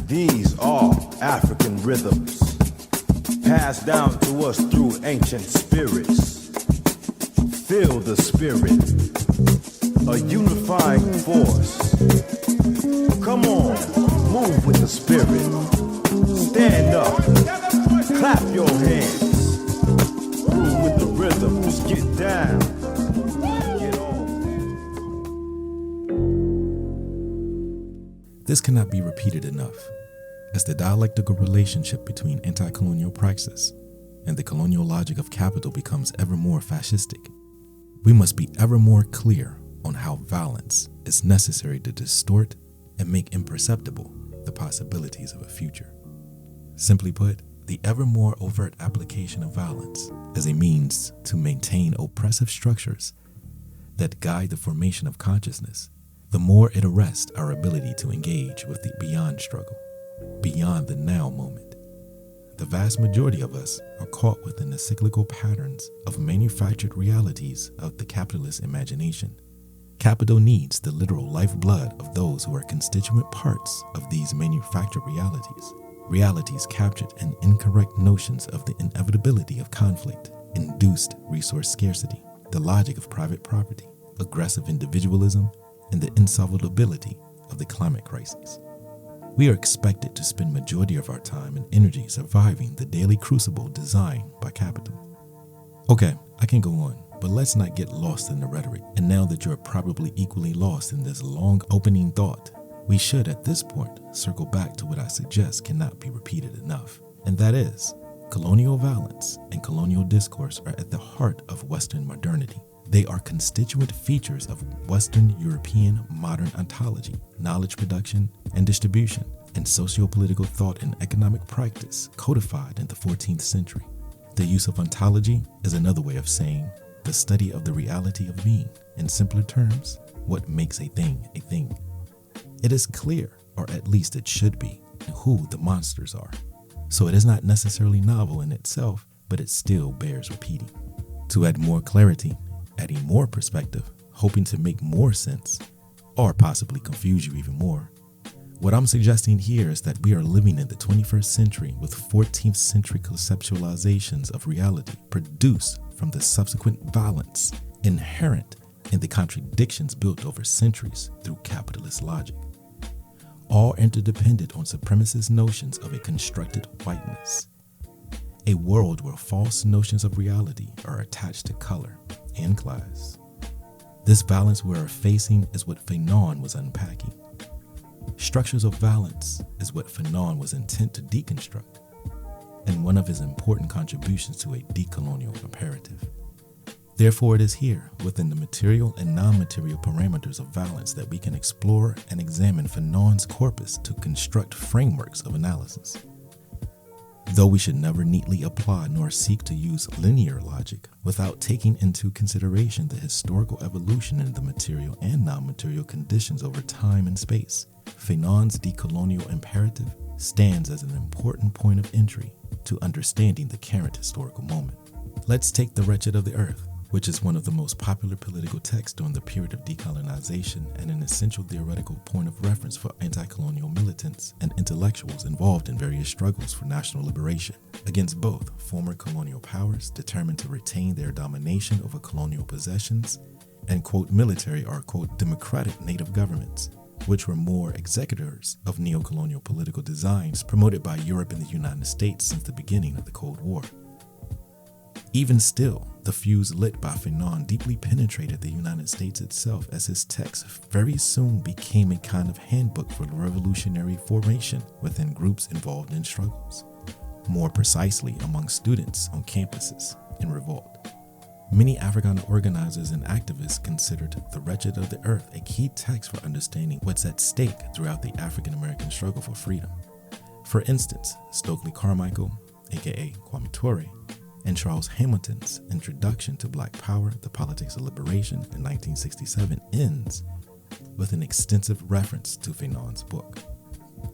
These are African rhythms, passed down to us through ancient spirits. Feel the spirit, a unifying force. Come on, move with the spirit. Stand up, clap your hands. Groove with the rhythms, get down, get on. This cannot be repeated enough. As the dialectical relationship between anti-colonial praxis and the colonial logic of capital becomes ever more fascistic, we must be ever more clear on how violence is necessary to distort and make imperceptible the possibilities of a future. Simply put, the ever more overt application of violence as a means to maintain oppressive structures that guide the formation of consciousness, the more it arrests our ability to engage with the beyond struggle, beyond the now moment. The vast majority of us are caught within the cyclical patterns of manufactured realities of the capitalist imagination. Capital needs the literal lifeblood of those who are constituent parts of these manufactured realities, realities captured in incorrect notions of the inevitability of conflict, induced resource scarcity, the logic of private property, aggressive individualism, and the insolvability of the climate crisis. We are expected to spend majority of our time and energy surviving the daily crucible designed by capital. Okay, I can go on, but let's not get lost in the rhetoric. And now that you're probably equally lost in this long opening thought, we should at this point circle back to what I suggest cannot be repeated enough. And that is, colonial violence and colonial discourse are at the heart of Western modernity. They are constituent features of Western European modern ontology, knowledge production and distribution, and sociopolitical thought and economic practice codified in the 14th century. The use of ontology is another way of saying the study of the reality of being. In simpler terms, what makes a thing a thing. It is clear, or at least it should be, who the monsters are. So it is not necessarily novel in itself, but it still bears repeating. To add more clarity, adding more perspective, hoping to make more sense, or possibly confuse you even more, what I'm suggesting here is that we are living in the 21st century with 14th century conceptualizations of reality produced from the subsequent violence inherent in the contradictions built over centuries through capitalist logic, all interdependent on supremacist notions of a constructed whiteness, a world where false notions of reality are attached to color and class. This violence we are facing is what Fanon was unpacking. Structures of violence is what Fanon was intent to deconstruct, and one of his important contributions to a decolonial imperative. Therefore, it is here, within the material and non-material parameters of violence, that we can explore and examine Fanon's corpus to construct frameworks of analysis. Though we should never neatly apply nor seek to use linear logic without taking into consideration the historical evolution in the material and non-material conditions over time and space, Fanon's decolonial imperative stands as an important point of entry to understanding the current historical moment. Let's take The Wretched of the Earth, which is one of the most popular political texts during the period of decolonization and an essential theoretical point of reference for anti-colonial militants and intellectuals involved in various struggles for national liberation against both former colonial powers determined to retain their domination over colonial possessions and, quote, military or, quote, democratic native governments, which were more executors of neo-colonial political designs promoted by Europe and the United States since the beginning of the Cold War. Even still, the fuse lit by Fanon deeply penetrated the United States itself, as his text very soon became a kind of handbook for revolutionary formation within groups involved in struggles, more precisely among students on campuses in revolt. Many African organizers and activists considered The Wretched of the Earth a key text for understanding what's at stake throughout the African American struggle for freedom. For instance, Stokely Carmichael, aka Kwame Ture, and Charles Hamilton's introduction to Black Power, The Politics of Liberation in 1967 ends with an extensive reference to Fanon's book.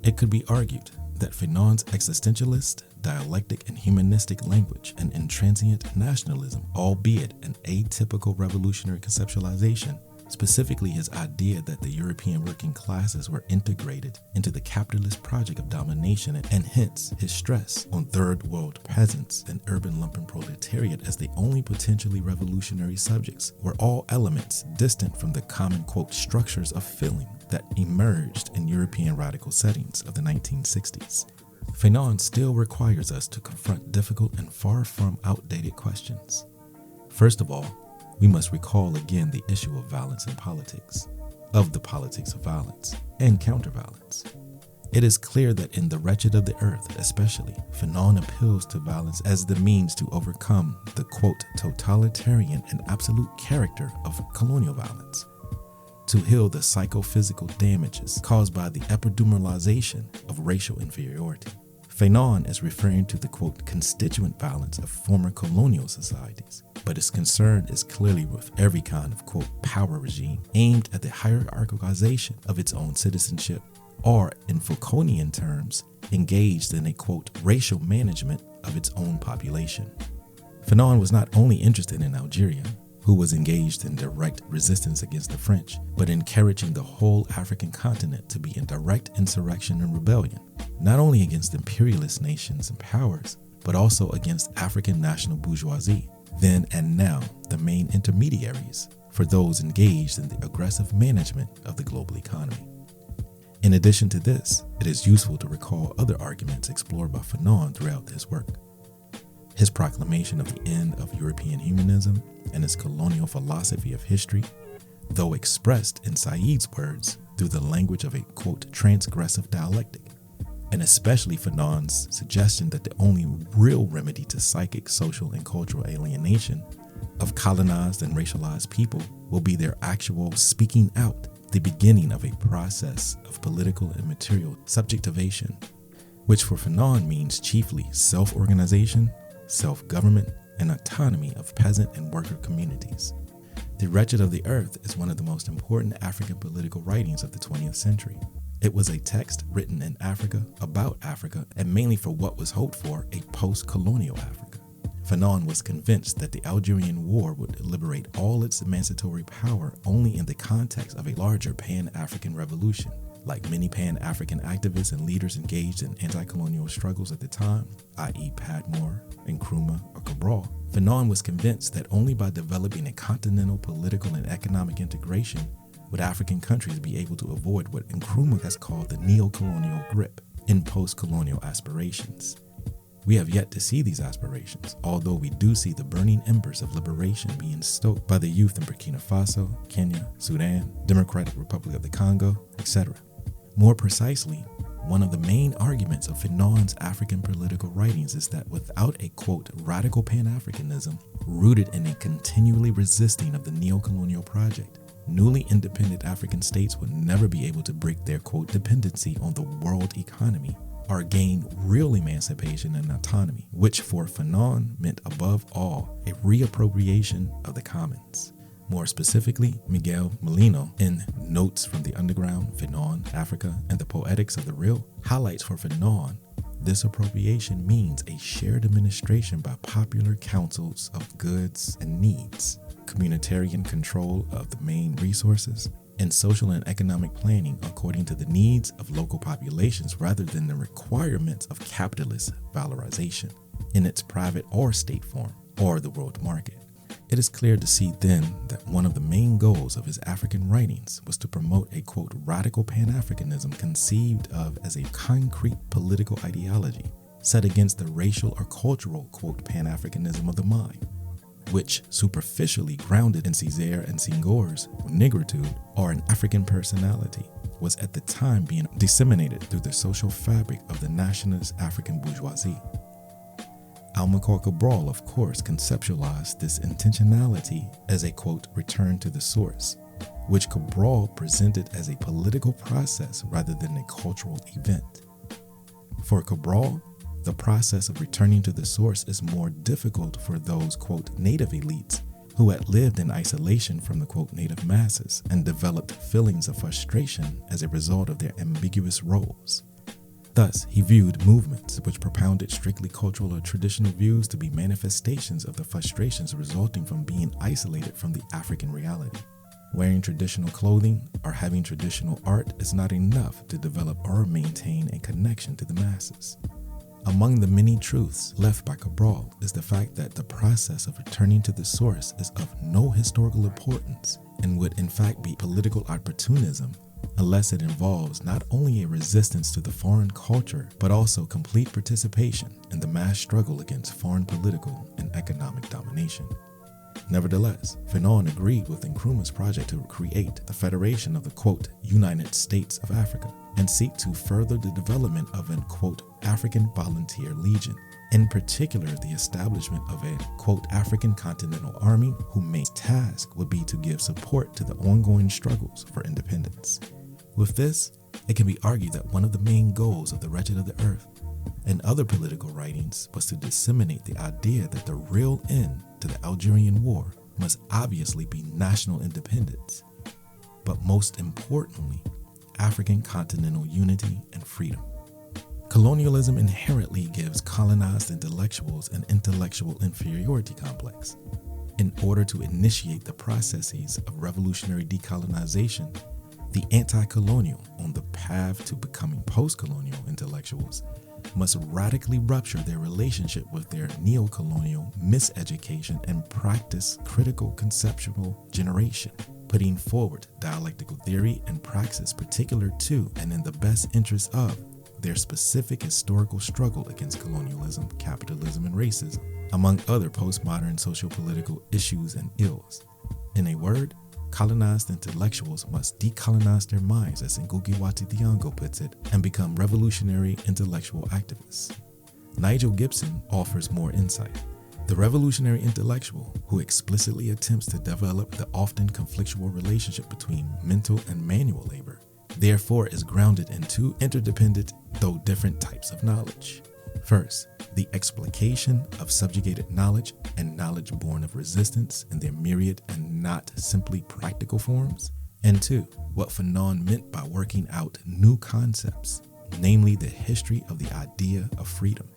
It could be argued that Fanon's existentialist, dialectic, and humanistic language and intransient nationalism, albeit an atypical revolutionary conceptualization, specifically his idea that the European working classes were integrated into the capitalist project of domination, and hence his stress on third world peasants and urban lumpen proletariat as the only potentially revolutionary subjects were all elements distant from the common, quote, structures of feeling that emerged in European radical settings of the 1960s. Fanon still requires us to confront difficult and far from outdated questions. First of all, we must recall again the issue of violence in politics, of the politics of violence and counterviolence. It is clear that in The Wretched of the Earth especially, Fanon appeals to violence as the means to overcome the, quote, totalitarian and absolute character of colonial violence, to heal the psychophysical damages caused by the epidermalization of racial inferiority. Fanon is referring to the, quote, constituent violence of former colonial societies, but his concern is clearly with every kind of, quote, power regime aimed at the hierarchicalization of its own citizenship, or in Foucaultian terms, engaged in a, quote, racial management of its own population. Fanon was not only interested in Algeria, who was engaged in direct resistance against the French, but encouraging the whole African continent to be in direct insurrection and rebellion, not only against imperialist nations and powers, but also against African national bourgeoisie, then and now the main intermediaries for those engaged in the aggressive management of the global economy. In addition to this, it is useful to recall other arguments explored by Fanon throughout his work. His proclamation of the end of European humanism and his colonial philosophy of history, though expressed in Said's words through the language of a, quote, transgressive dialectic, and especially Fanon's suggestion that the only real remedy to psychic, social, and cultural alienation of colonized and racialized people will be their actual speaking out, the beginning of a process of political and material subjectivation, which for Fanon means chiefly self-organization, self-government, and autonomy of peasant and worker communities. The Wretched of the Earth is one of the most important African political writings of the 20th century. It was a text written in Africa, about Africa, and mainly for what was hoped for a post-colonial Africa. Fanon was convinced that the Algerian War would liberate all its emancipatory power only in the context of a larger Pan-African revolution. Like many Pan-African activists and leaders engaged in anti-colonial struggles at the time, i.e. Padmore, Nkrumah, or Cabral, Fanon was convinced that only by developing a continental political and economic integration would African countries be able to avoid what Nkrumah has called the neo-colonial grip in post-colonial aspirations. We have yet to see these aspirations, although we do see the burning embers of liberation being stoked by the youth in Burkina Faso, Kenya, Sudan, Democratic Republic of the Congo, etc. More precisely, one of the main arguments of Fanon's African political writings is that without a, quote, radical Pan-Africanism rooted in a continually resisting of the neo-colonial project, newly independent African states would never be able to break their, quote, dependency on the world economy or gain real emancipation and autonomy, which for Fanon meant above all a reappropriation of the commons. More specifically, Miguel Molino, in Notes from the Underground, Fanon, Africa, and the Poetics of the Real, highlights for Fanon, this appropriation means a shared administration by popular councils of goods and needs, communitarian control of the main resources, and social and economic planning according to the needs of local populations rather than the requirements of capitalist valorization in its private or state form or the world market. It is clear to see then that one of the main goals of his African writings was to promote a, quote, radical Pan-Africanism conceived of as a concrete political ideology set against the racial or cultural, quote, Pan-Africanism of the mind, which superficially grounded in Césaire and Senghor's negritude or an African personality was at the time being disseminated through the social fabric of the nationalist African bourgeoisie. Amilcar Cabral, of course, conceptualized this intentionality as a, quote, return to the source, which Cabral presented as a political process rather than a cultural event. For Cabral, the process of returning to the source is more difficult for those, quote, native elites who had lived in isolation from the, quote, native masses and developed feelings of frustration as a result of their ambiguous roles. Thus, he viewed movements which propounded strictly cultural or traditional views to be manifestations of the frustrations resulting from being isolated from the African reality. Wearing traditional clothing or having traditional art is not enough to develop or maintain a connection to the masses. Among the many truths left by Cabral is the fact that the process of returning to the source is of no historical importance and would in fact be political opportunism unless it involves not only a resistance to the foreign culture, but also complete participation in the mass struggle against foreign political and economic domination. Nevertheless, Fanon agreed with Nkrumah's project to create the Federation of the, quote, United States of Africa and seek to further the development of an, quote, African Volunteer Legion, in particular the establishment of a, quote, African Continental Army whose main task would be to give support to the ongoing struggles for independence. With this, it can be argued that one of the main goals of the Wretched of the Earth and other political writings was to disseminate the idea that the real end to the Algerian War must obviously be national independence, but most importantly, African continental unity and freedom. Colonialism inherently gives colonized intellectuals an intellectual inferiority complex. In order to initiate the processes of revolutionary decolonization, the anti-colonial on the path to becoming post-colonial intellectuals must radically rupture their relationship with their neo-colonial miseducation and practice critical conceptual generation, putting forward dialectical theory and praxis particular to and in the best interest of their specific historical struggle against colonialism, capitalism, and racism, among other postmodern sociopolitical issues and ills. In a word, colonized intellectuals must decolonize their minds, as Ngugi wa Thiong'o puts it, and become revolutionary intellectual activists. Nigel Gibson offers more insight. The revolutionary intellectual who explicitly attempts to develop the often conflictual relationship between mental and manual labor, therefore is grounded in two interdependent, though different types of knowledge. First, the explication of subjugated knowledge and knowledge born of resistance in their myriad and not simply practical forms. And two, what Fanon meant by working out new concepts, namely the history of the idea of freedom.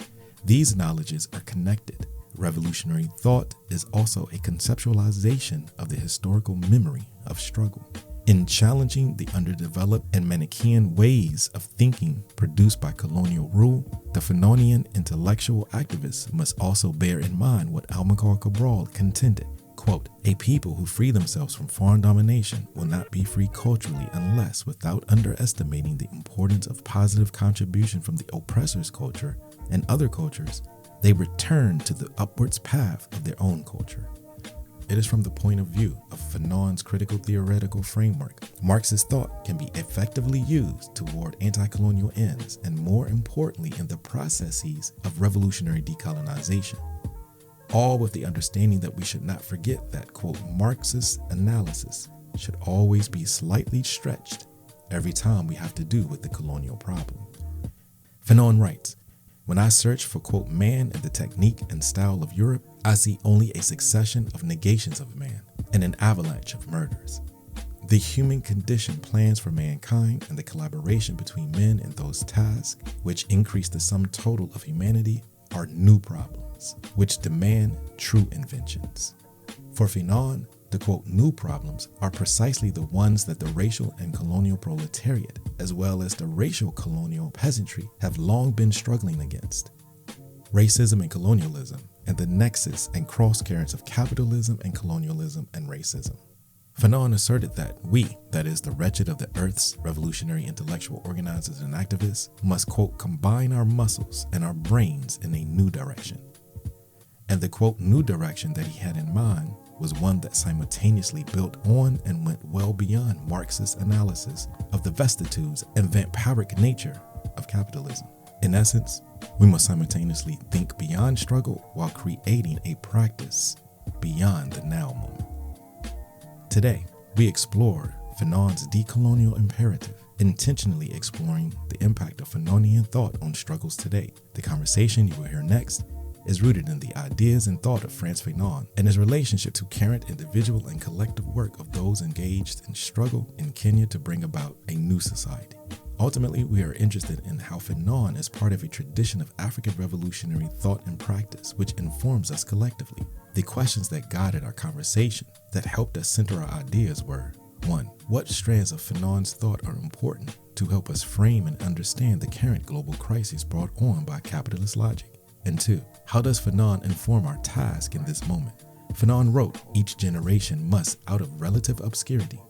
These knowledges are connected. Revolutionary thought is also a conceptualization of the historical memory of struggle. In challenging the underdeveloped and Manichaean ways of thinking produced by colonial rule, the Fanonian intellectual activists must also bear in mind what Amilcar Cabral contended, quote, a people who free themselves from foreign domination will not be free culturally unless, without underestimating the importance of positive contribution from the oppressor's culture and other cultures, they return to the upwards path of their own culture. It is from the point of view of Fanon's critical theoretical framework, Marxist thought can be effectively used toward anti-colonial ends and, more importantly, in the processes of revolutionary decolonization. All with the understanding that we should not forget that, quote, Marxist analysis should always be slightly stretched every time we have to do with the colonial problem. Fanon writes, when I search for, quote, man in the technique and style of Europe, I see only a succession of negations of man and an avalanche of murders. The human condition plans for mankind and the collaboration between men in those tasks which increase the sum total of humanity are new problems, which demand true inventions. For Fanon, the, quote, new problems are precisely the ones that the racial and colonial proletariat, as well as the racial colonial peasantry, have long been struggling against. Racism and colonialism, and the nexus and cross-currents of capitalism and colonialism and racism. Fanon asserted that we, that is the wretched of the earth's revolutionary intellectual organizers and activists, must, quote, combine our muscles and our brains in a new direction. And the, quote, new direction that he had in mind was one that simultaneously built on and went well beyond Marxist analysis of the vicissitudes and vampiric nature of capitalism. In essence, we must simultaneously think beyond struggle while creating a practice beyond the now moment. Today, we explore Fanon's decolonial imperative, intentionally exploring the impact of Fanonian thought on struggles today. The conversation you will hear next is rooted in the ideas and thought of Frantz Fanon and his relationship to current individual and collective work of those engaged in struggle in Kenya to bring about a new society. Ultimately, we are interested in how Fanon is part of a tradition of African revolutionary thought and practice which informs us collectively. The questions that guided our conversation that helped us center our ideas were, 1. What strands of Fanon's thought are important to help us frame and understand the current global crisis brought on by capitalist logic? And 2. How does Fanon inform our task in this moment? Fanon wrote, each generation must, out of relative obscurity,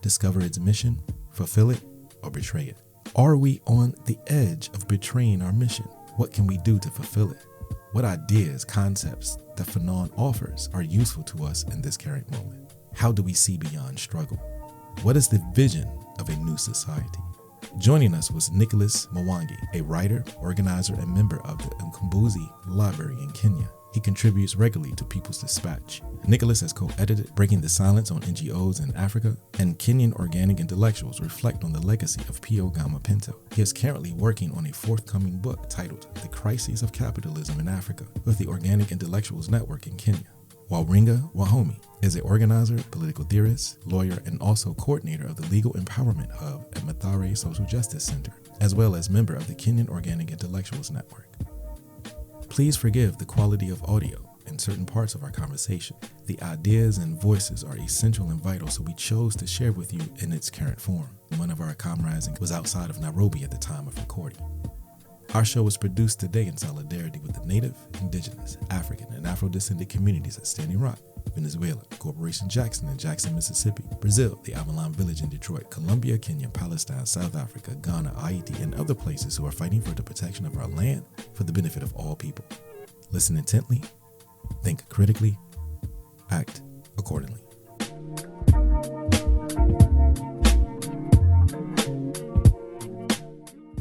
discover its mission, fulfill it, or betray it. Are we on the edge of betraying our mission? What can we do to fulfill it? What ideas, concepts that Fanon offers are useful to us in this current moment? How do we see beyond struggle? What is the vision of a new society? Joining us was Nicholas Mwangi, a writer, organizer, and member of the Mkombozi Library in Kenya. He contributes regularly to People's Dispatch. Nicholas has co-edited Breaking the Silence on NGOs in Africa, and Kenyan organic intellectuals reflect on the legacy of Pio Gama Pinto. He is currently working on a forthcoming book titled The Crises of Capitalism in Africa with the Organic Intellectuals Network in Kenya. Waringa Wahome is an organizer, political theorist, lawyer, and also coordinator of the Legal Empowerment Hub at Mathare Social Justice Center, as well as member of the Kenyan Organic Intellectuals Network. Please forgive the quality of audio in certain parts of our conversation. The ideas and voices are essential and vital, so we chose to share with you in its current form. One of our comrades was outside of Nairobi at the time of recording. Our show was produced today in solidarity with the Native, Indigenous, African, and Afro-descendant communities at Standing Rock, Venezuela, Corporation Jackson in Jackson, Mississippi, Brazil, the Avalon Village in Detroit, Colombia, Kenya, Palestine, South Africa, Ghana, Haiti, and other places who are fighting for the protection of our land for the benefit of all people. Listen intently, think critically, act accordingly.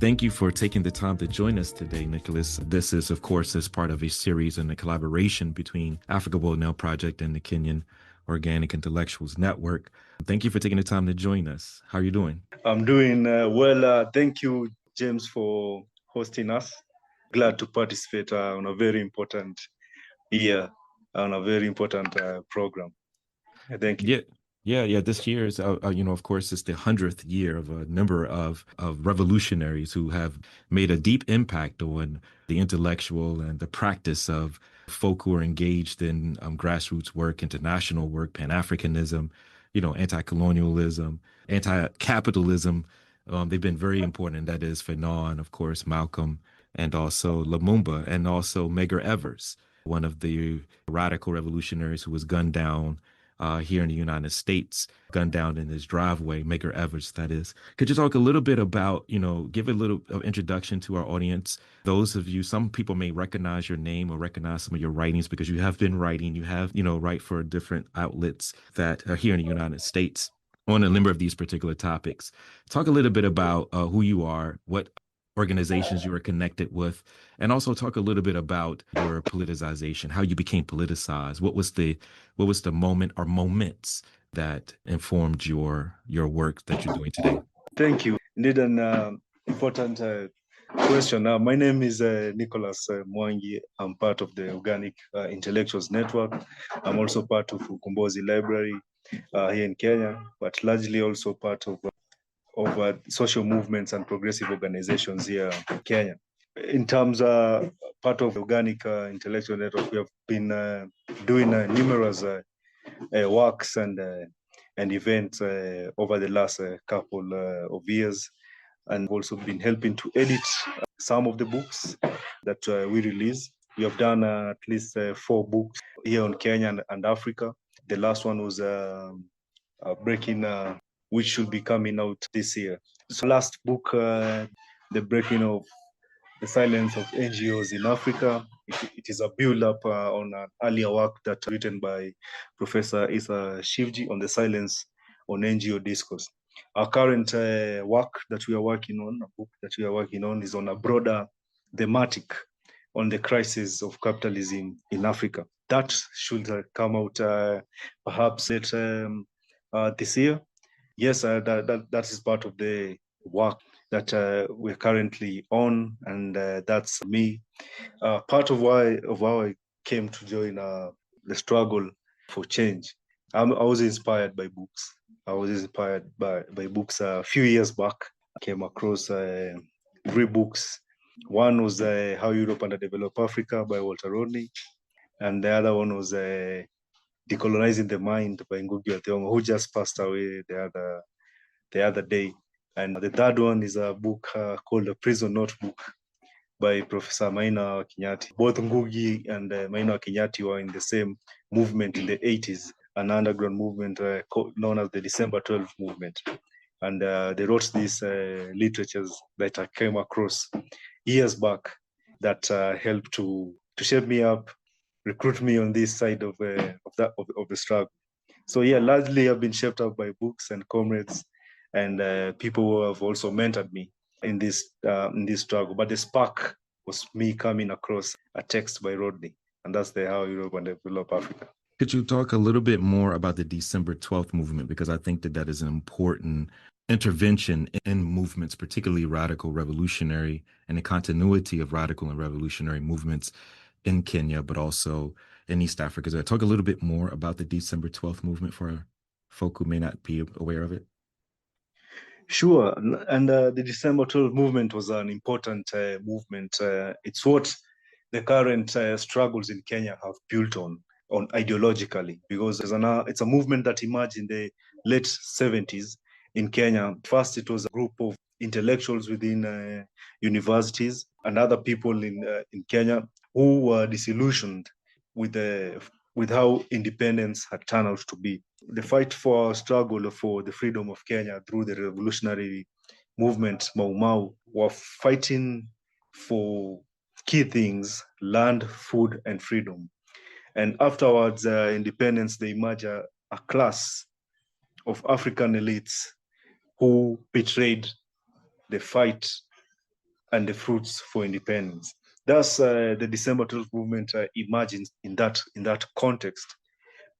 Thank you for taking the time to join us today, Nicholas. This is, of course, as part of a series and a collaboration between Africa Will Now Project and the Kenyan Organic Intellectuals Network. Thank you for taking the time to join us. How are you doing? I'm doing well. Thank you, James, for hosting us. Glad to participate on a very important year, on a very important program. Thank you. Yeah. This year is, of course, it's the 100th year of a number of revolutionaries who have made a deep impact on the intellectual and the practice of folk who are engaged in grassroots work, international work, Pan-Africanism, anti-colonialism, anti-capitalism. They've been very important, and that is Fanon, of course, Malcolm, and also Lumumba, and also Medgar Evers, one of the radical revolutionaries who was gunned down here in the United States, gunned down in his driveway, Medgar Evers, that is. Could you talk a little bit about, give a little introduction to our audience? Those of you, some people may recognize your name or recognize some of your writings because you have been writing, you have, write for different outlets that are here in the United States on a number of these particular topics. Talk a little bit about who you are, what organizations you are connected with, and also talk a little bit about your politicization, how you became politicized. What was the moment or moments that informed your work that you're doing today? Thank you. Indeed, an important question. My name is Nicholas Mwangi. I'm part of the Organic Intellectuals Network. I'm also part of Mkombozi Library here in Kenya, but largely also part of social movements and progressive organizations here in Kenya. In terms of part of the Organic Intellectual Network, we have been doing numerous works and events over the last couple of years, and also been helping to edit some of the books that we release. We have done at least 4 books here in Kenya and Africa. The last one was Breaking, which should be coming out this year. So last book, The Breaking of the Silence of NGOs in Africa. It is a build-up on an earlier work that written by Professor Isa Shivji on the silence on NGO discourse. Our current work that we are working on, a book that we are working on, is on a broader thematic on the crisis of capitalism in Africa. That should come out perhaps this year. Yes, that is part of the work that we're currently on, and that's me. Part of how I came to join the struggle for change. I was inspired by books. I was inspired by books a few years back. I came across 3 books. One was How Europe Underdeveloped Africa by Walter Rodney, and the other one was Decolonizing the Mind by Ngugi wa Thiong'o, who just passed away the other day. And the third one is a book called The Prison Notebook by Professor Maina Kinyati. Both Ngugi and Maina Kinyati were in the same movement in the 80s, an underground movement known as the December 12 movement. And they wrote these literatures that I came across years back that helped to shape me up, recruit me on this side of the struggle. So yeah, largely I've been shaped up by books and comrades and people who have also mentored me in this struggle. But the spark was me coming across a text by Rodney, and that's how Europe and develop Africa. Could you talk a little bit more about the December 12th movement? Because I think that is an important intervention in movements, particularly radical revolutionary, and the continuity of radical and revolutionary movements in Kenya, but also in East Africa. So talk a little bit more about the December 12th movement for folk who may not be aware of it. Sure. And the December 12th movement was an important movement. It's what the current struggles in Kenya have built on ideologically, because it's a movement that emerged in the late 70s in Kenya. First, it was a group of intellectuals within universities and other people in Kenya who were disillusioned with how independence had turned out to be. The fight for struggle for the freedom of Kenya through the revolutionary movement, Mau Mau, were fighting for key things: land, food, and freedom. And afterwards, independence, they emerged a class of African elites who betrayed the fight and the fruits for independence. Thus, the December 12th movement emerged in that context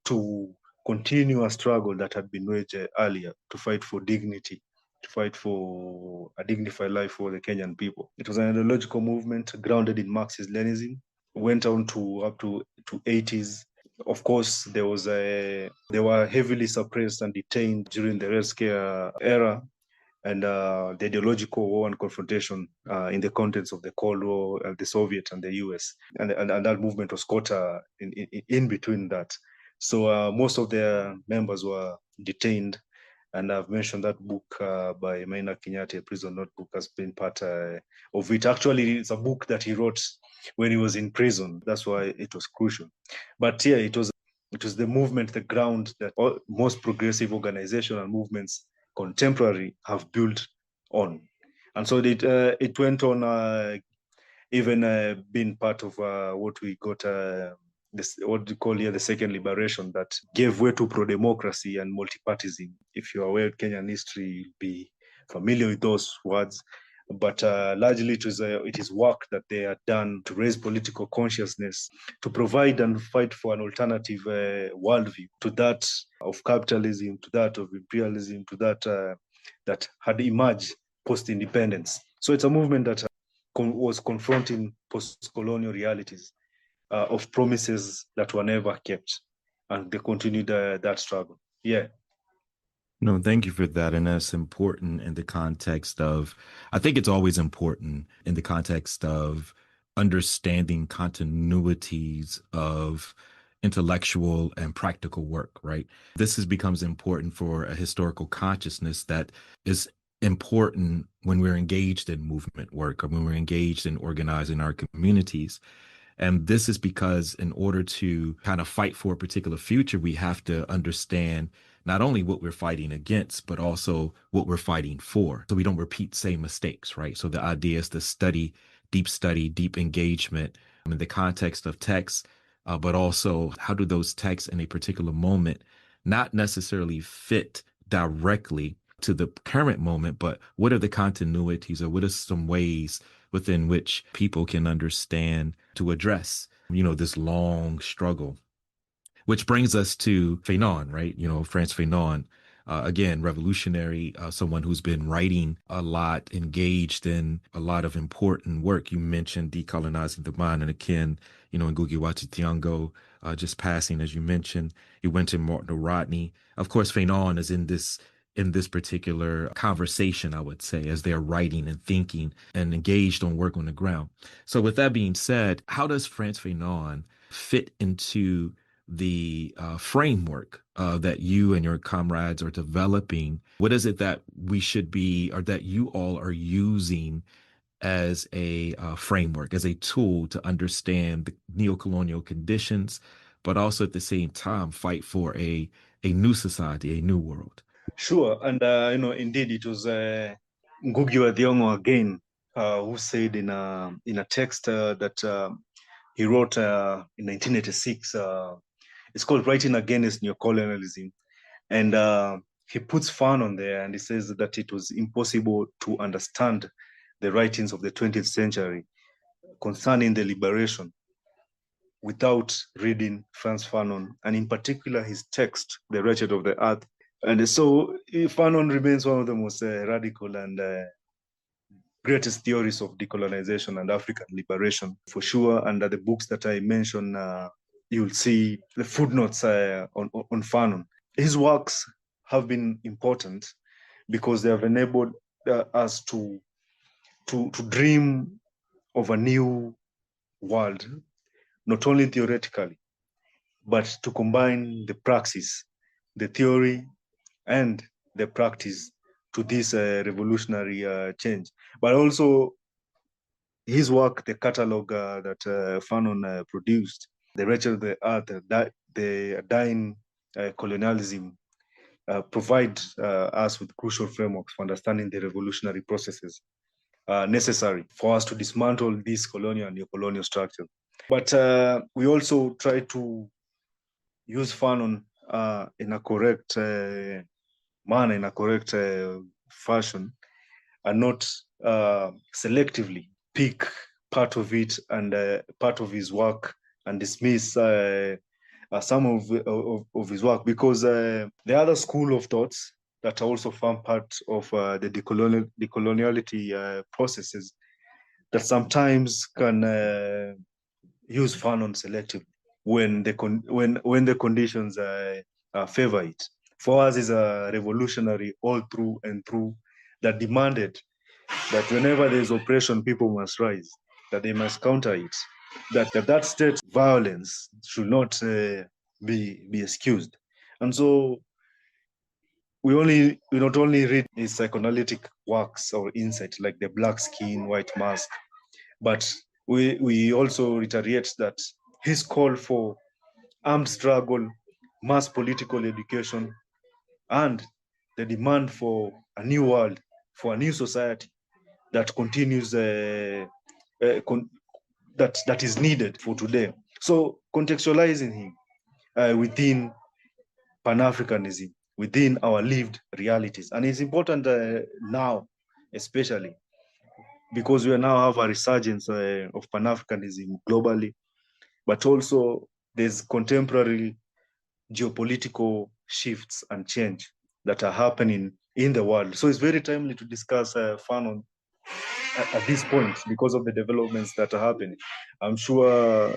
to continue a struggle that had been waged earlier, to fight for dignity, to fight for a dignified life for the Kenyan people. It was an ideological movement grounded in Marxist-Leninism, went on to up to 80s. Of course, they were heavily suppressed and detained during the Red Scare era, and the ideological war and confrontation in the contents of the Cold War, the Soviet and the US. And that movement was caught in between that. So most of their members were detained. And I've mentioned that book by Maina Kinyati, A Prison Notebook, has been part of it. Actually, it's a book that he wrote when he was in prison. That's why it was crucial. But yeah, it was the movement, the ground that most progressive organizations and movements contemporary have built on. And so it went on even being part of what we got what we call here the second liberation, that gave way to pro-democracy and multipartyism. If you're aware of Kenyan history, you'll be familiar with those words. But largely it is work that they had done to raise political consciousness, to provide and fight for an alternative worldview to that of capitalism, to that of imperialism, to that that had emerged post-independence. So it's a movement that was confronting post-colonial realities of promises that were never kept, and they continued that struggle. Yeah. No, thank you for that. And that's important in the context of, I think it's always important in the context of understanding continuities of intellectual and practical work, right? This becomes important for a historical consciousness that is important when we're engaged in movement work or when we're engaged in organizing our communities. And this is because in order to kind of fight for a particular future, we have to understand not only what we're fighting against, but also what we're fighting for, so we don't repeat same mistakes, right? So the idea is to study, deep engagement in the context of texts, but also how do those texts in a particular moment not necessarily fit directly to the current moment, but what are the continuities or what are some ways within which people can understand to address, this long struggle. Which brings us to Fanon, right? Frantz Fanon, again, revolutionary, someone who's been writing a lot, engaged in a lot of important work. You mentioned Decolonizing the Mind, and again, Ngugi wa Thiong'o just passing, as you mentioned. You went to Martin Rodney. Of course, Fanon is in this particular conversation, I would say, as they're writing and thinking and engaged on work on the ground. So with that being said, how does Frantz Fanon fit into the framework that you and your comrades are developing, what is it that we should be, or that you all are using as a framework, as a tool to understand the neocolonial conditions, but also at the same time fight for a new society, a new world? Sure, and indeed, it was Ngugi wa Thiong'o again who said in a text that he wrote in 1986. It's called "Writing Against Neocolonialism," and he puts Fanon there, and he says that it was impossible to understand the writings of the 20th century concerning the liberation without reading Frantz Fanon, and in particular his text, "The Wretched of the Earth." And so Fanon remains one of the most radical and greatest theories of decolonization and African liberation, for sure. And the books that I mentioned, you'll see the footnotes on Fanon. His works have been important because they have enabled us to dream of a new world, not only theoretically, but to combine the praxis, the theory, and the practice to this revolutionary change. But also his work, the catalog that Fanon produced, "The Wretched of the Earth," the dying colonialism, provide us with crucial frameworks for understanding the revolutionary processes necessary for us to dismantle this colonial and neocolonial structure. But we also try to use Fanon in a correct manner, in a correct fashion, and not selectively pick part of it and part of his work and dismiss some of his work, because the other school of thoughts that also form part of the decoloniality processes that sometimes can use Fanon selectively when the conditions favor it. For us, is a revolutionary all through and through that demanded that whenever there is oppression, people must rise, that they must counter it, that state violence should not be excused. And so we not only read his psychoanalytic works or insight like The Black Skin, White Mask, but we also reiterate that his call for armed struggle, mass political education, and the demand for a new world, for a new society that continues that is needed for today. So contextualizing him within Pan-Africanism, within our lived realities. And it's important now, especially because we now have a resurgence of Pan-Africanism globally, but also there's contemporary geopolitical shifts and change that are happening in the world. So it's very timely to discuss Fanon at this point because of the developments that are happening. I'm sure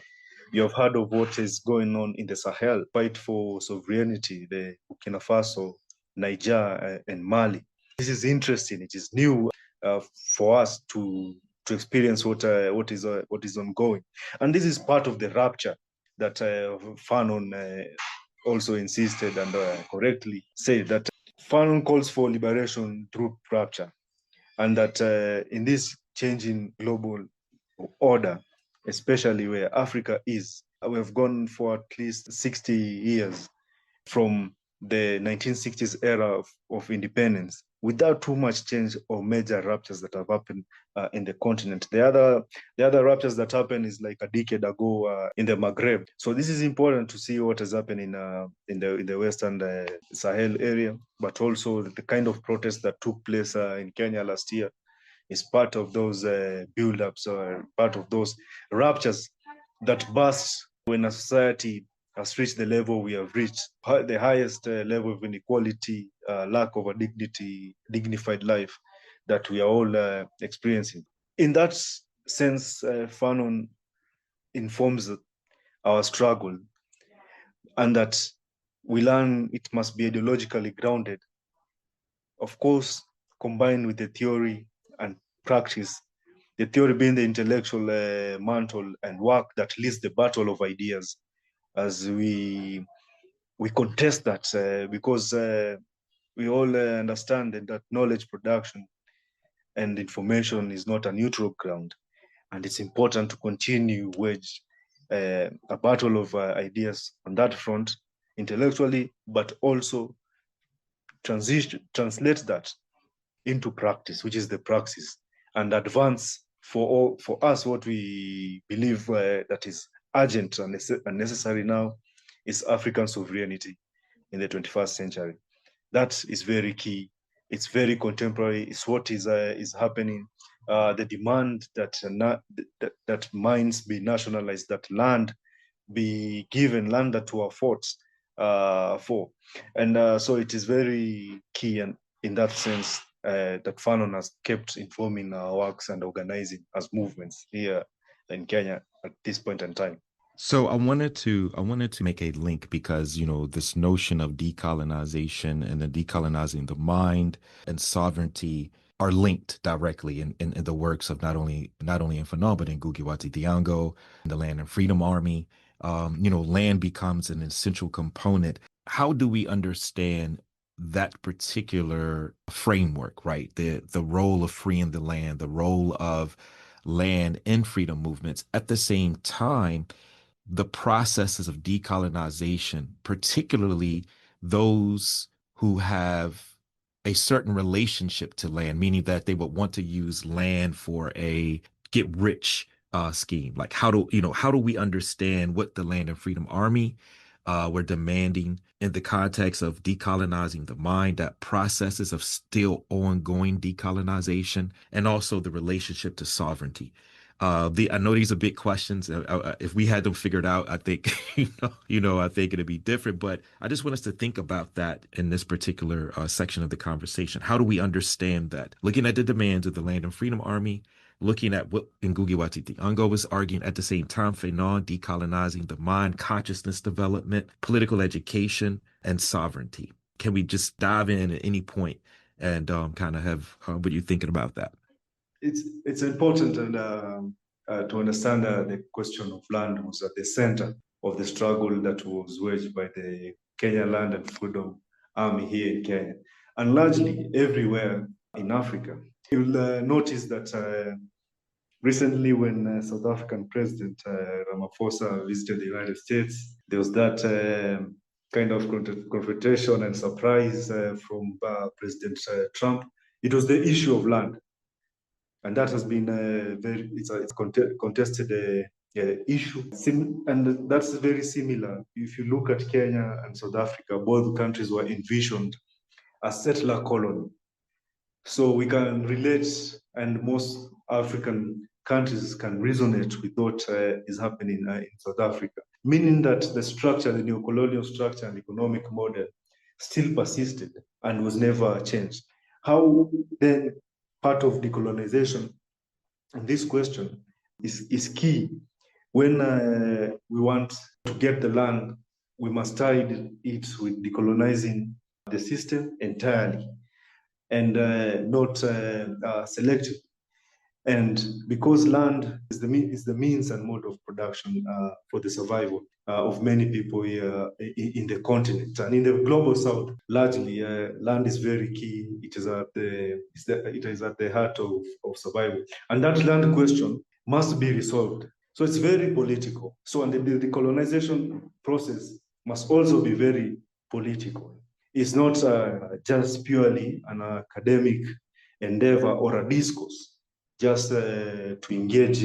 you have heard of what is going on in the Sahel, fight for sovereignty, the Burkina Faso, Niger, and Mali. This is interesting. It is new for us to experience what is ongoing, and this is part of the rapture that Fanon also insisted and correctly said that Fanon calls for liberation through rapture, and that in this changing global order, especially where Africa is, we have gone for at least 60 years from the 1960s era of independence without too much change or major ruptures that have happened in the continent. The other ruptures that happened is like a decade ago in the Maghreb. So this is important to see what has happened in the Western Sahel area, but also the kind of protests that took place in Kenya last year is part of those build-ups or part of those ruptures that burst when a society has reached the level we have reached, the highest level of inequality, lack of a dignified life that we are all experiencing. In that sense, Fanon informs our struggle, and that we learn it must be ideologically grounded, of course, combined with the theory and practice, the theory being the intellectual mantle and work that leads the battle of ideas, as we contest that because we all understand that knowledge production and information is not a neutral ground, and it's important to continue wage a battle of ideas on that front intellectually, but also translate that into practice, which is the praxis, and advance for us what we believe that is urgent and necessary now is African sovereignty in the 21st century. That is very key. It's very contemporary. It's what is happening. The demand that mines be nationalized, that land be given, land that were fought for, and so it is very key, and in that sense, that Fanon has kept informing our works and organizing as movements here in Kenya at this point in time. So I wanted to make a link because, this notion of decolonization and then decolonizing the mind and sovereignty are linked directly in the works of not only in Fanon, but in Gugiwati Diango, the Land and Freedom Army. Land becomes an essential component. How do we understand that particular framework, right? The role of freeing the land, the role of land in freedom movements. At the same time, the processes of decolonization, particularly those who have a certain relationship to land, meaning that they would want to use land for a get rich scheme. Like how do we understand what the Land and Freedom Army were demanding in the context of decolonizing the mind, that processes of still ongoing decolonization, and also the relationship to sovereignty. I know these are big questions. If we had them figured out, I think I think it'd be different. But I just want us to think about that in this particular section of the conversation. How do we understand that? Looking at the demands of the Land and Freedom Army, looking at what Ngugi wa Thiong'o was arguing at the same time, Fanon, decolonizing the mind, consciousness development, political education, and sovereignty. Can we just dive in at any point and kind of have what you're thinking about that? It's important and to understand the question of land was at the center of the struggle that was waged by the Kenya Land and Freedom Army here in Kenya, and largely everywhere in Africa. You'll notice that recently when South African President Ramaphosa visited the United States, there was that kind of confrontation and surprise from President Trump. It was the issue of land. And that has been it's contested issue. And that's very similar. If you look at Kenya and South Africa, both countries were envisioned as settler colony. So we can relate, and most African countries can resonate with what is happening in South Africa, meaning that the structure, the neocolonial structure and economic model still persisted and was never changed. How then part of decolonization, and this question is key. When we want to get the land, we must tie it with decolonizing the system entirely and not selective. And because land is the means and mode of production for the survival of many people here in the continent and in the global south, largely land is very key. It is at the heart of survival, and that land question must be resolved. So it's very political. So and the decolonization process must also be very political. It's not just purely an academic endeavor or a discourse just to engage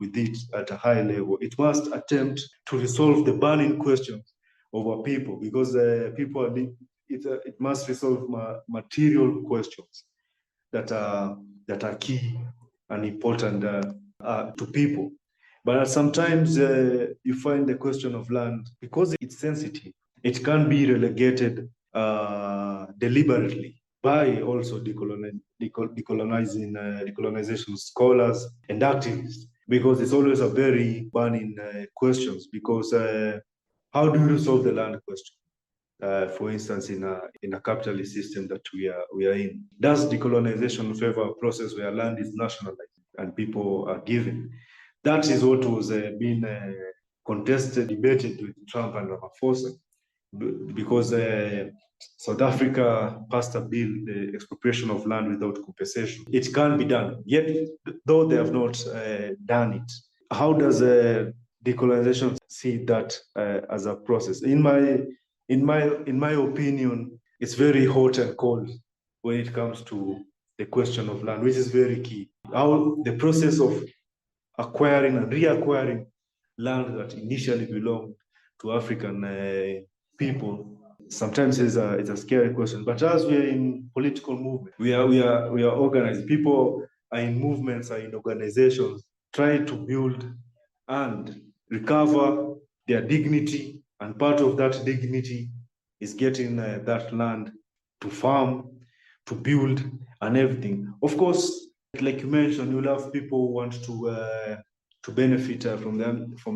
with it at a high level. It must attempt to resolve the burning questions of our people, because people are it must resolve material questions that are key and important to people. But sometimes you find the question of land, because it's sensitive, it can be relegated deliberately by also decolonization scholars and activists, because it's always a very burning questions. Because how do you resolve the land question? For instance, in a capitalist system that we are in, does decolonization favor a process where land is nationalized and people are given? That is what was being contested, debated with Trump and Ramaphosa, because South Africa passed a bill, the expropriation of land without compensation. It can be done, yet though they have not done it. How does decolonization see that as a process? In my opinion, it's very hot and cold when it comes to the question of land, which is very key. How the process of acquiring and reacquiring land that initially belonged to African people sometimes it's a scary question. But as we are in political movement, we are organized. People are in movements, are in organizations, trying to build and recover their dignity. And part of that dignity is getting that land to farm, to build, and everything. Of course, like you mentioned, you'll have people who want to benefit from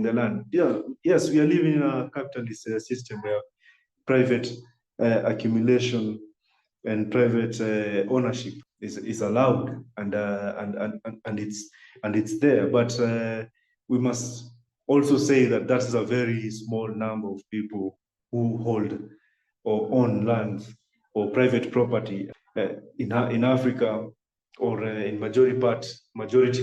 the land. Yeah, yes, we are living in a capitalist system where private accumulation and private ownership is allowed, and it's there. But we must also say that that is a very small number of people who hold or own land or private property in Africa, or in majority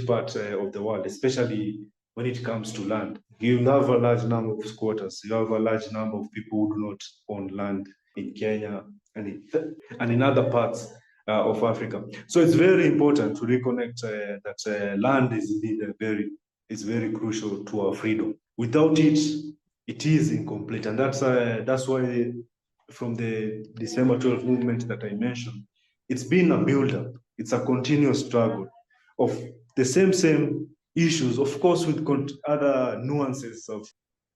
part of the world, especially when it comes to land. You have a large number of squatters. You have a large number of people who do not own land in Kenya and in other parts of Africa. So it's very important to reconnect that land is indeed very crucial to our freedom. Without it, it is incomplete, and that's why from the December 12th movement that I mentioned, it's been a build-up. It's a continuous struggle of the same issues, of course, with other nuances of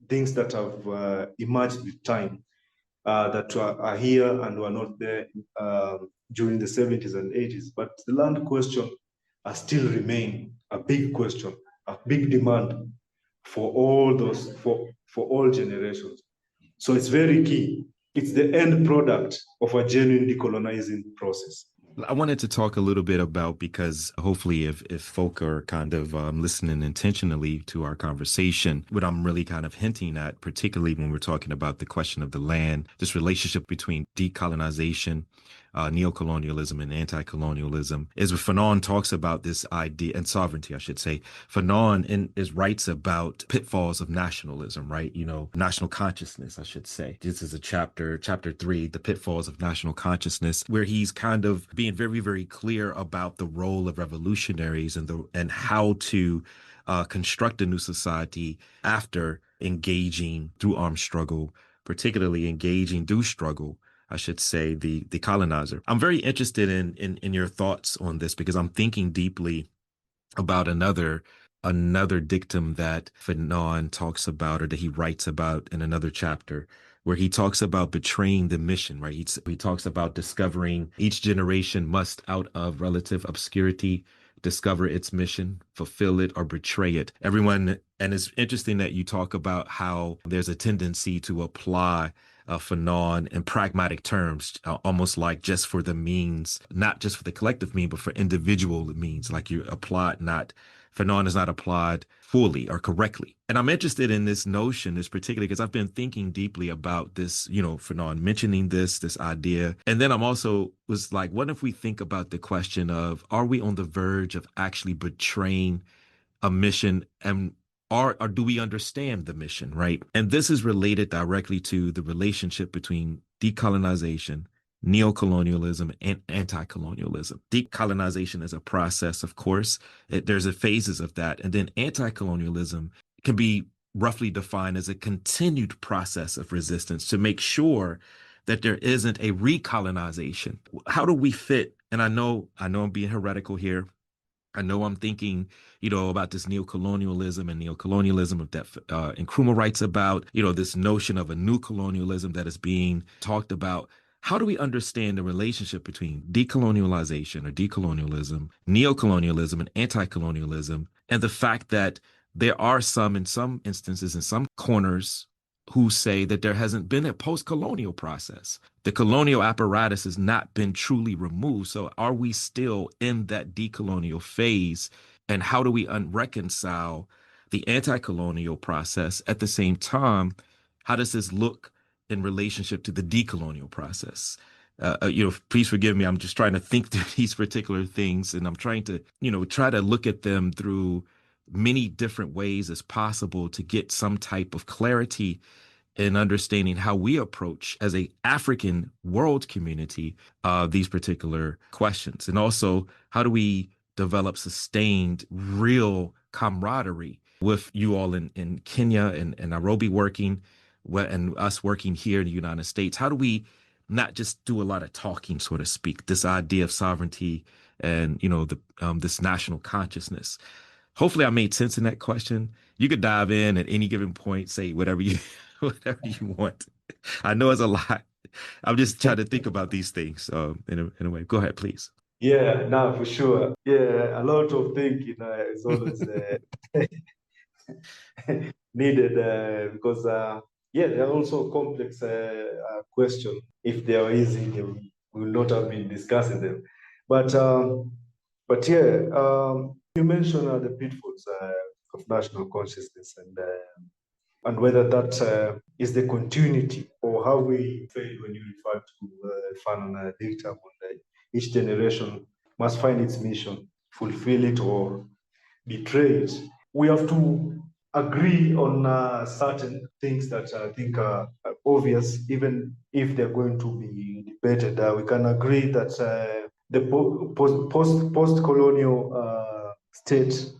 things that have emerged with time, that are here and were not there during the 70s and 80s. But the land question still remain a big question, a big demand for all generations. So it's very key. It's the end product of a genuine decolonizing process. I wanted to talk a little bit about, because hopefully if folk are kind of listening intentionally to our conversation, what I'm really kind of hinting at, particularly when we're talking about the question of the land, this relationship between decolonization, neocolonialism and anti-colonialism, is what Fanon talks about this idea, and sovereignty, I should say. Fanon writes about pitfalls of nationalism, right? You know, national consciousness, I should say. This is a chapter 3, the pitfalls of national consciousness, where he's kind of being very, very clear about the role of revolutionaries and how to construct a new society after engaging through armed struggle, particularly engaging through struggle, I should say, the colonizer. I'm very interested in your thoughts on this, because I'm thinking deeply about another dictum that Fanon talks about, or that he writes about in another chapter, where he talks about betraying the mission, right? He talks about discovering each generation must, out of relative obscurity, discover its mission, fulfill it, or betray it. And it's interesting that you talk about how there's a tendency to apply Fanon in pragmatic terms, almost like just for the means, not just for the collective mean, but for individual means, like you applied, Fanon is not applied fully or correctly. And I'm interested in this notion, this particularly, because I've been thinking deeply about this, Fanon mentioning this idea. And then I'm also was like, what if we think about the question of, are we on the verge of actually betraying a mission, and or do we understand the mission, right? And this is related directly to the relationship between decolonization, neocolonialism, and anti-colonialism. Decolonization is a process, of course. There's phases of that. And then anti-colonialism can be roughly defined as a continued process of resistance to make sure that there isn't a recolonization. How do we fit? And I know I'm being heretical here. I know I'm thinking, about this neocolonialism and neocolonialism that Nkrumah writes about, this notion of a new colonialism that is being talked about. How do we understand the relationship between decolonialization or decolonialism, neocolonialism, and anti-colonialism, and the fact that there are some, in some instances, in some corners, who say that there hasn't been a post-colonial process? The colonial apparatus has not been truly removed. So are we still in that decolonial phase? And how do we reconcile the anti-colonial process. At the same time, how does this look in relationship to the decolonial process? Please forgive me. I'm just trying to think through these particular things, and I'm trying to, try to look at them through many different ways as possible to get some type of clarity in understanding how we approach as a African world community these particular questions. And also, how do we develop sustained, real camaraderie with you all in Kenya and Nairobi working, and us working here in the United States? How do we not just do a lot of talking, so to speak, this idea of sovereignty and, this national consciousness? Hopefully I made sense in that question. You could dive in at any given point, say whatever you whatever you want. I know it's a lot. I'm just trying to think about these things in a way. Go ahead, please. Yeah, no, for sure. Yeah, a lot of thinking is always needed because there are also complex questions. If they are easy, we will not have been discussing them. But you mentioned the pitfalls of national consciousness and whether that is the continuity or how we fail when you refer to Fanon dictum on each generation must find its mission, fulfill it or betray it. We have to agree on certain things that I think are obvious, even if they're going to be debated. We can agree that the post-colonial state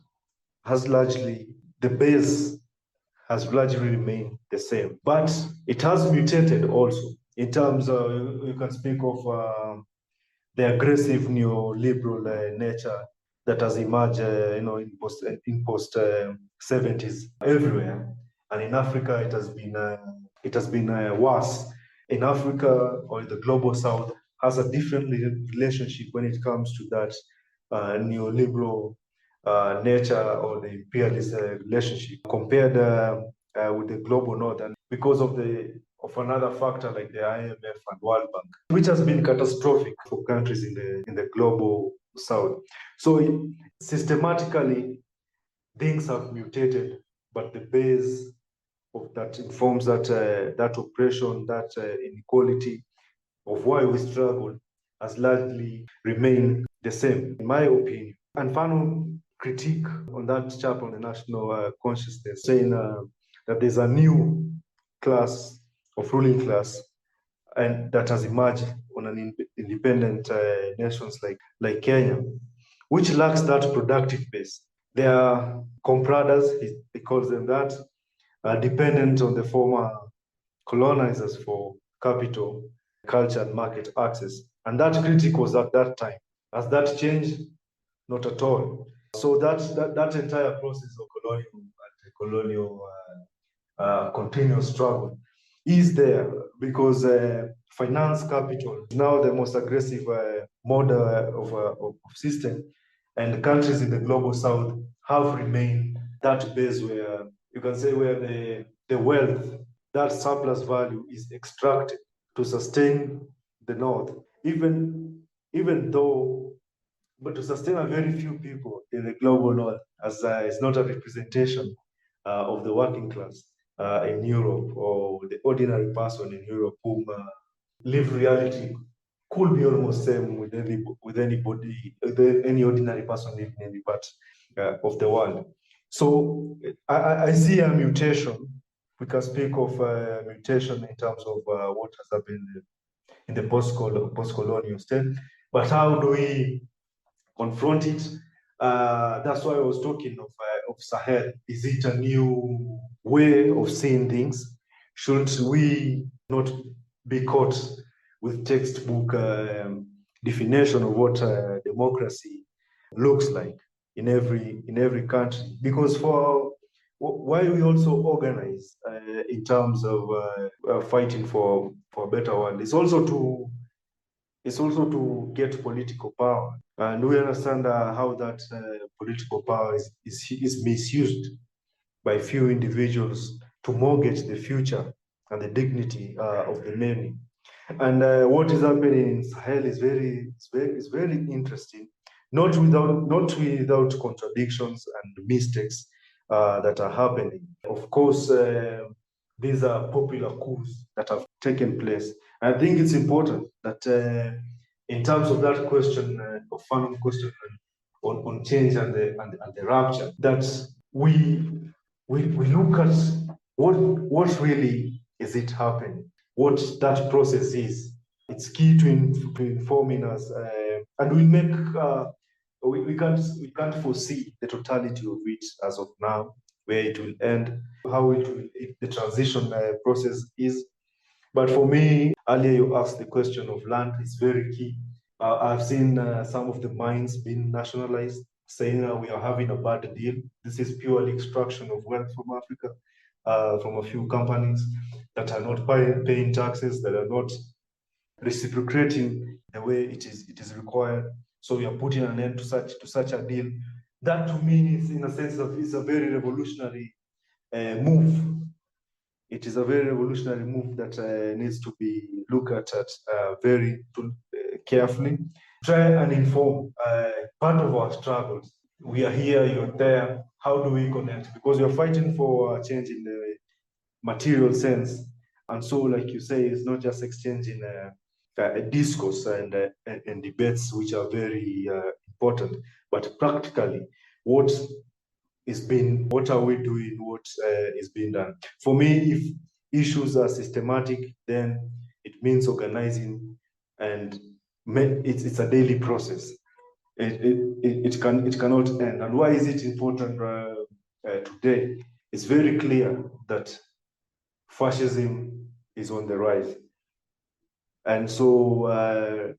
has largely, the base has largely remained the same, but it has mutated also in terms of, you can speak of the aggressive neoliberal nature that has emerged, in post 70s everywhere, and in Africa it has been worse. In Africa or in the global South has a different relationship when it comes to that neoliberal nature or the imperialist relationship compared with the global North, and because of another factor like the IMF and World Bank, which has been catastrophic for countries in the global South. So systematically, things have mutated, but the base of that informs that oppression, that inequality of why we struggle has largely remained the same, in my opinion. And Fanon critique on that chapter on the national consciousness, saying that there's a new class of ruling class and that has emerged on an independent nations like Kenya, which lacks that productive base. They are compradas, he calls them that, dependent on the former colonizers for capital, culture, and market access. And that critique was at that time. Has that changed? Not at all. So that entire process of colonial continuous struggle is there because finance capital is now the most aggressive model of system, and countries in the global South have remained that base where you can say where the wealth, that surplus value is extracted to sustain the North, even though, but to sustain a very few people in the global North, as it's not a representation of the working class in Europe or the ordinary person in Europe whom live reality could be almost same with any ordinary person living in any part of the world. So I see a mutation. We can speak of mutation in terms of what has happened in the post-colonial state. But how do we confront it? That's why I was talking of Sahel. Is it a new way of seeing things? Should we not be caught with textbook definition of what democracy looks like in every country? Because for why we also organize in terms of fighting for a better world is also to get political power, and we understand how that political power is misused by few individuals to mortgage the future and the dignity of the many. And what is happening in Sahel is very interesting, not without contradictions and mistakes, that are happening. Of course, these are popular coups that have taken place. I think it's important that in terms of that question, of Fanon question on change and the rapture, that we look at what really is it happening, what that process is. It's key to informing us, and we can't foresee the totality of it as of now, where it will end, how the transition process is. But for me, earlier you asked the question of land is very key. I've seen some of the mines being nationalized, saying we are having a bad deal. This is purely extraction of wealth from Africa, from a few companies that are not paying taxes, that are not reciprocating the way it is required. So we are putting an end to such a deal. That to me is, in a sense, is a very revolutionary move. It is a very revolutionary move that needs to be looked at very carefully. Try and inform part of our struggles. We are here, you're there. How do we connect? Because we're fighting for change in the material sense. And so, like you say, it's not just exchanging a discourse and debates, which are very important, but practically, what are we doing, what is being done. For me, if issues are systematic, then it means organizing, and it's a daily process. It cannot end. And why is it important today? It's very clear that fascism is on the rise. And so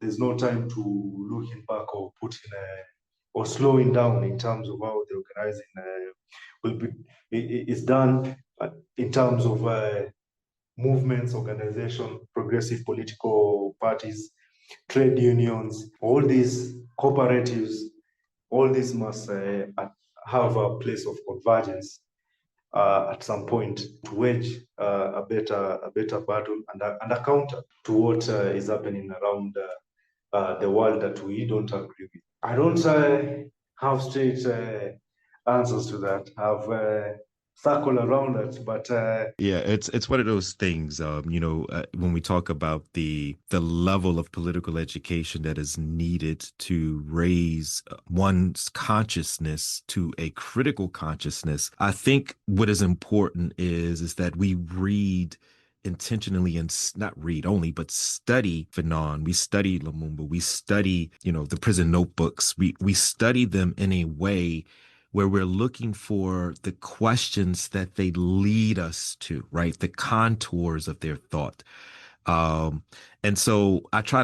there's no time to looking back or putting or slowing down in terms of how the organizing will be. It's done in terms of movements, organization, progressive political parties, trade unions, all these cooperatives, all these must have a place of convergence at some point to wage a better battle and a counter to what is happening around the world that we don't agree with. I don't have straight answers to that. I've circled around it, but Yeah, it's one of those things. When we talk about the level of political education that is needed to raise one's consciousness to a critical consciousness, I think what is important is that we read intentionally, and not read only, but study Fanon. We study Lumumba. We study, the prison notebooks. We study them in a way where we're looking for the questions that they lead us to, right? The contours of their thought. And so I try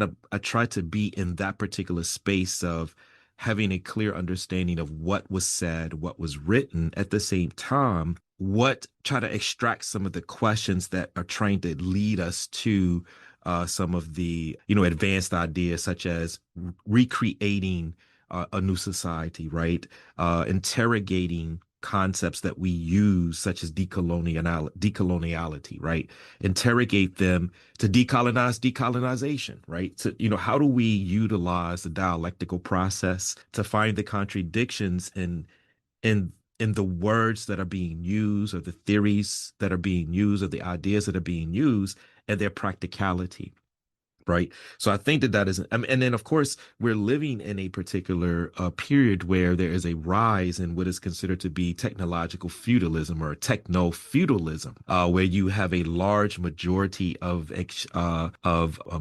to be in that particular space of having a clear understanding of what was said, what was written, at the same time, try to extract some of the questions that are trying to lead us to some of the, advanced ideas, such as recreating a new society, right? Interrogating concepts that we use, such as decoloniality, right? Interrogate them to decolonize decolonization, right? So, how do we utilize the dialectical process to find the contradictions in the words that are being used, or the theories that are being used, or the ideas that are being used, and their practicality? Right. So I think that is, and then of course, we're living in a particular period where there is a rise in what is considered to be technological feudalism, or techno feudalism, where you have a large majority of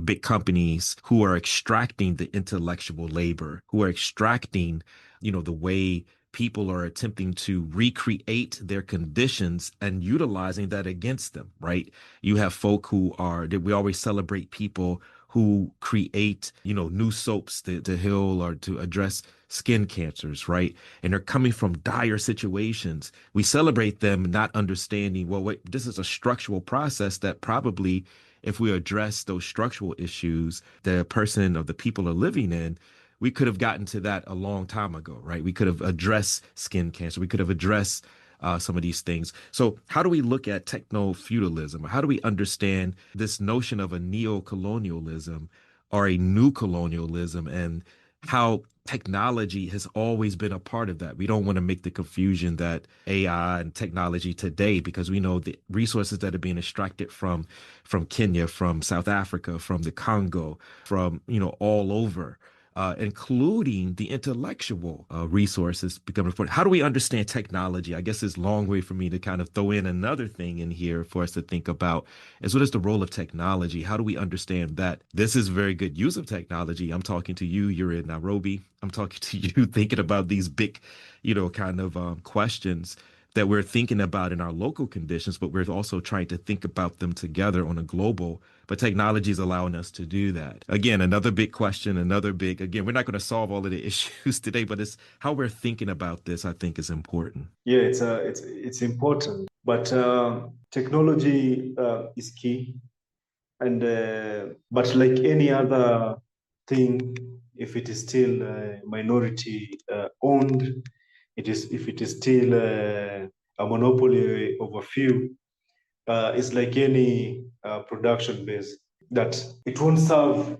big companies who are extracting the intellectual labor, who are extracting, the way people are attempting to recreate their conditions and utilizing that against them, right? You have folk we always celebrate people who create, new soaps to heal or to address skin cancers, right? And they're coming from dire situations. We celebrate them not understanding, well, wait, this is a structural process that probably, if we address those structural issues the person or the people are living in, we could have gotten to that a long time ago, right? We could have addressed skin cancer. We could have addressed some of these things. So how do we look at techno-feudalism? How do we understand this notion of a neo-colonialism or a new colonialism? And how technology has always been a part of that. We don't want to make the confusion that AI and technology today, because we know the resources that are being extracted from Kenya, from South Africa, from the Congo, from all over, including the intellectual resources become important. How do we understand technology? I guess it's a long way for me to kind of throw in another thing in here for us to think about is what is the role of technology? How do we understand that this is very good use of technology? I'm talking to you, you're in Nairobi. I'm talking to you thinking about these big, kind of questions that we're thinking about in our local conditions, but we're also trying to think about them together on a global. But technology is allowing us to do that. Again, another big question, again, we're not going to solve all of the issues today, but it's how we're thinking about this, I think, is important. Yeah, it's important, but technology is key, and but like any other thing, if it is still minority owned, if it is still a monopoly of a few, it's like any production base that it won't serve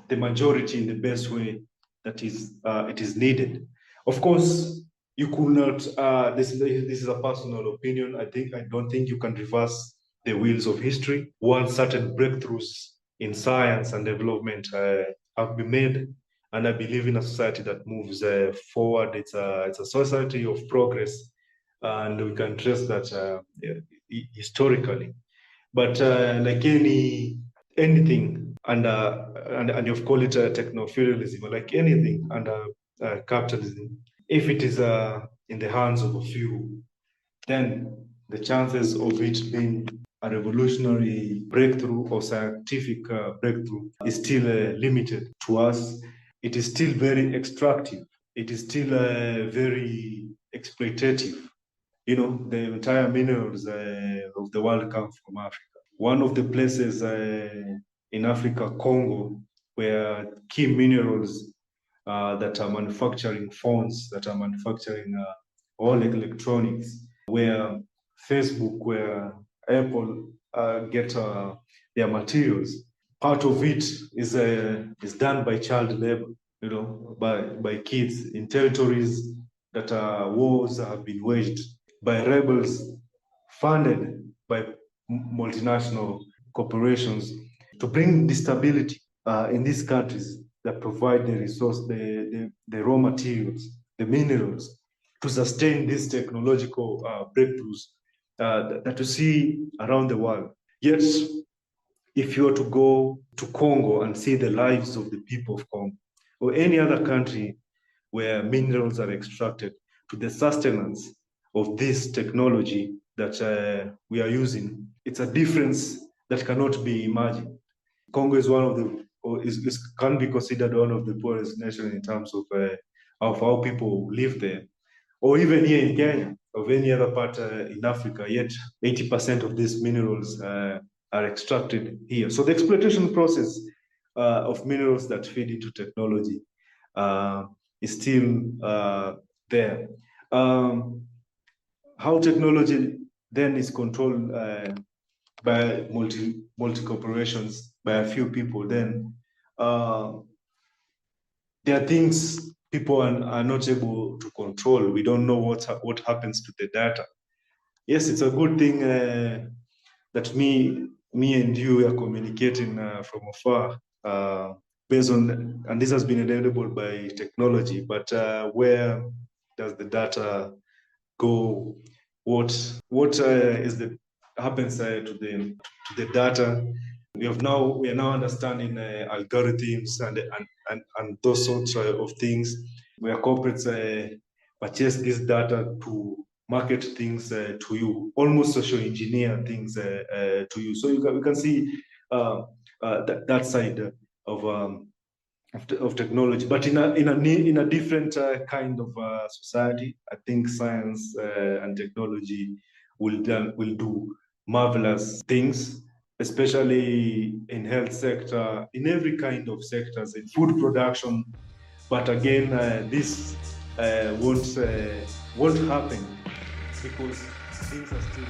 the majority in the best way that is it is needed. Of course, you could not. This is a personal opinion. I don't think you can reverse the wheels of history. Once certain breakthroughs in science and development have been made, and I believe in a society that moves forward. It's a society of progress, and we can trace that historically. But like anything under and you've called it techno-feudalism, like anything under capitalism, if it is in the hands of a few, then the chances of it being a revolutionary breakthrough or scientific breakthrough is still limited to us. It is still very extractive. It is still very exploitative. The entire minerals of the world come from Africa. One of the places in Africa, Congo, where key minerals that are manufacturing phones, that are manufacturing all electronics, where Facebook, where Apple get their materials. Part of it is done by child labor, by kids in territories that wars have been waged by rebels funded by multinational corporations to bring the stability in these countries that provide the resource, the raw materials, the minerals to sustain these technological breakthroughs that you see around the world. Yet, if you were to go to Congo and see the lives of the people of Congo or any other country where minerals are extracted to the sustenance of this technology that we are using, it's a difference that cannot be imagined. Congo is one of the, or can be considered one of the poorest nations in terms of how people live there, or even here in Kenya, or any other part in Africa. Yet 80% of these minerals are extracted here. So the exploitation process of minerals that feed into technology is still there. How technology then is controlled by multi corporations, by a few people, then there are things people are not able to control. We don't know what happens to the data. Yes, it's a good thing that me and you are communicating from afar, based on, and this has been enabled by technology. But where does the data go? What is the happens to the data? We are now understanding algorithms and those sorts of things, where corporates purchase this data to market things to you, almost social engineer things to you. So we can see that side of technology, but in a different kind of society. I think science and technology will do marvelous things, especially in health sector, in every kind of sectors, in food production. But again, this won't happen because things are still